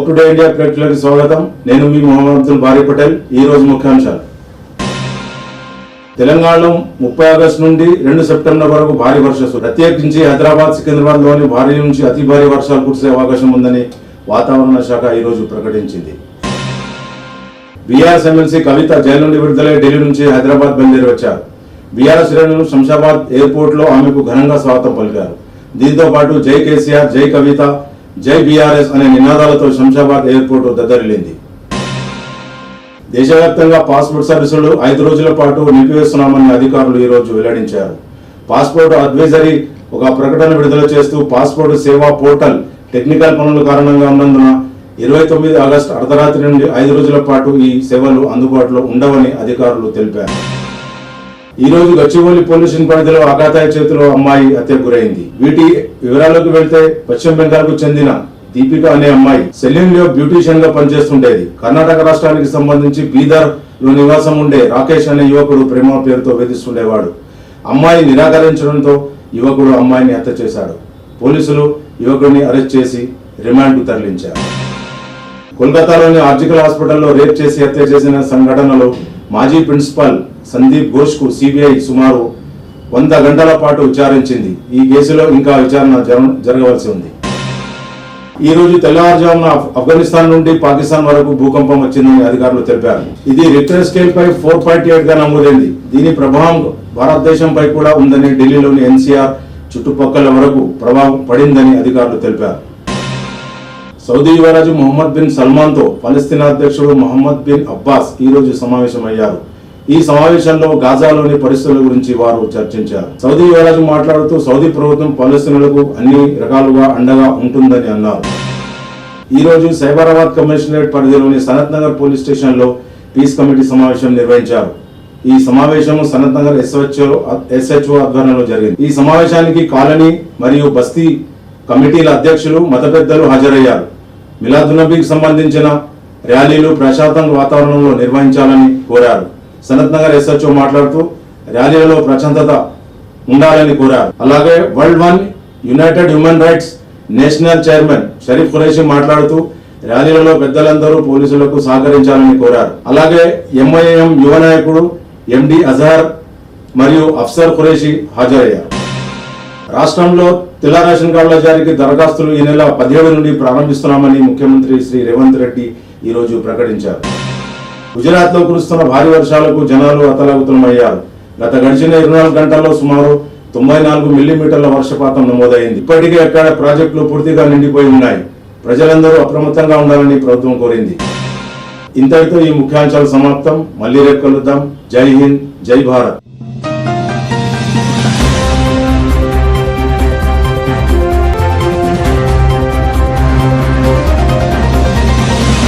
Today India ప్రేక్షకులకు స్వాగతం. నేను మీ మొహమ్మద్ అబ్దుల్ బారీ పటేల్. ఈ రోజు ముఖ్యాంశాలు. తెలంగాణలో 30 ఆగస్టు నుండి 2 సెప్టెంబర్ వరకు భారీ వర్షాలు, ప్రత్యేకించి హైదరాబాద్, సికింద్రాబాద్ లోని భారీ నుంచి అతి భారీ వర్షాలు కురిసే అవకాశం ఉందని వాతావరణ శాఖ ఈ రోజు ప్రకటించింది. బీఆర్ఎస్ ఎమ్మెల్సీ కవిత జైలు నుండి విడుదలై ఢిల్లీ నుంచి హైదరాబాద్ బయలుదేరి వచ్చారు. బీఆర్ఎస్ శ్రేణులు శంషాబాద్ ఎయిర్పోర్ట్ లో ఆమెకు ఘనంగా స్వాగతం పలికారు. దీంతో పాటు జై కేసీఆర్, జై కవిత, జై బీఆర్ఎస్ అనే నినాదాలతో శంషాబాద్ ఎయిర్పోర్ట్ దద్దరిల్లింది. దేశవ్యాప్తంగా పాస్పోర్ట్ సర్వీసులు 5 రోజుల పాటు నిలిపివేస్తున్నామని అధికారులు ఈ రోజు వెల్లడించారు. పాస్పోర్ట్ అడ్వైజరీ ఒక ప్రకటన విడుదల చేస్తూ పాస్పోర్ట్ సేవా పోర్టల్ టెక్నికల్ పనుల కారణంగా ఉన్నందున 29 ఆగస్టు అర్ధరాత్రి నుండి 5 రోజుల పాటు ఈ సేవలు అందుబాటులో ఉండవని అధికారులు తెలిపారు. ఈ రోజు గచ్చిబౌలి పోలీస్ పరిధిలో అగాతాయి చేతిలో అమ్మాయి హత్యకు గురైంది. వీటి వివరాలకు వెళ్తే పశ్చిమ బెంగాల్ కు చెందిన దీపిక అనే అమ్మాయి సెలూన్ లో బ్యూటీషియన్ గా పనిచేస్తుండేది. కర్ణాటక రాష్ట్రానికి సంబంధించి బీదర్ లో నివాసం ఉండే రాకేష్ అనే యువకుడు ప్రేమ పేరుతో వేధిస్తుండేవాడు. అమ్మాయి నిరాకరించడంతో యువకుడు అమ్మాయిని హత్య చేశాడు. పోలీసులు యువకుడిని అరెస్ట్ చేసి రిమాండ్ కు తరలించారు. కోల్కతాలోని ఆర్జికల్ హాస్పిటల్లో రేప్ చేసి హత్య చేసిన సంఘటనలో మాజీ ప్రిన్సిపల్ సందీప్ ఘోష్ కు సిబిఐ సుమారు 100 గంటల పాటు విచారించింది. ఈ కేసులో ఇంకా విచారణ జరగవలసి ఉంది. ఈ రోజు తెల్లవారుజామున ఆఫ్ఘనిస్తాన్ నుండి పాకిస్తాన్ వరకు భూకంపం వచ్చిందని అధికారులు తెలిపారు. ఇది రిక్టర్ స్కేల్ పై 4.8 గా నమోదైంది. దీని ప్రభావం భారతదేశంపై కూడా ఉందని ఢిల్లీలోని ఎన్సీఆర్ చుట్టుపక్కల వరకు ప్రభావం పడిందని అధికారులు తెలిపారు. సౌదీ యువరాజు మొహమ్మద్ బిన్ సల్మాన్ తో ఫలస్తీన్ అధ్యక్షుడు మొహమ్మద్ బిన్ అబ్బాస్ ఈ రోజు సమావేశమయ్యారు. ఈ సమావేశంలో గాజాలోని పరిస్థితుల గురించి వారు చర్చించారు. సౌదీ యువరాజు మాట్లాడుతూ సౌదీ ప్రభుత్వం ఫలస్తీనులకు అన్ని రకాలుగా అండగా ఉంటుందని అన్నారు. ఈ రోజు సైబరాబాద్ కమిషనరేట్ పరిధిలోని సనత్ నగర్ పోలీస్ స్టేషన్ లో పీస్ కమిటీ సమావేశం నిర్వహించారు. ఈ సమావేశం సనత్ నగర్ ఎస్హెచ్ఓ ఆధ్వర్యంలో జరిగింది. ఈ సమావేశానికి కాలనీ మరియు బస్తీ కమిటీల అధ్యక్షులు, మత పెద్దలు హాజరయ్యారు. మిలాదున్నబీకి సంబంధించిన ర్యాలీలు ప్రశాంతంగా వాతావరణంలో నిర్వహించాలని కోరారు. సనత్ నగర్ ఎస్హెచ్ఓ మాట్లాడుతూ ర్యాలీలలో ప్రశాంతత ఉండాలని కోరారు. అలాగే world one United human rights national chairman Sharif Qureshi మాట్లాడుతూ ర్యాలీలలో పెద్దలందరూ పోలీసులకు సహకరించాలని కోరారు. అలాగే ఎంఐఎం యువ నాయకుడు ఎండి అజహర్ మరియు అఫ్సర్ ఖురేషి హాజరయ్యారు. రాష్ట్రంలో తెల్ల రేషన్ కార్డుల జారీకి దరఖాస్తులు ఈ నెల 17 నుండి ప్రారంభిస్తున్నామని ముఖ్యమంత్రి శ్రీ రేవంత్ రెడ్డి ఈ రోజు ప్రకటించారు. గుజరాత్ లో కురుస్తున్న భారీ వర్షాలకు జనాలు అతలాకుతలమయ్యారు. గత గడిచిన 24 గంటల్లో సుమారు 94 మిల్లీమీటర్ల వర్షపాతం నమోదైంది. ఇప్పటికే అక్కడ ప్రాజెక్టులు పూర్తిగా నిండిపోయి ఉన్నాయి. ప్రజలందరూ అప్రమత్తంగా ఉండాలని ప్రభుత్వం కోరింది. ఇంతటితో ఈ ముఖ్యాంశాలు సమాప్తం. మళ్ళీ రేపు కలుద్దాం. జై హింద్, జై భారత్.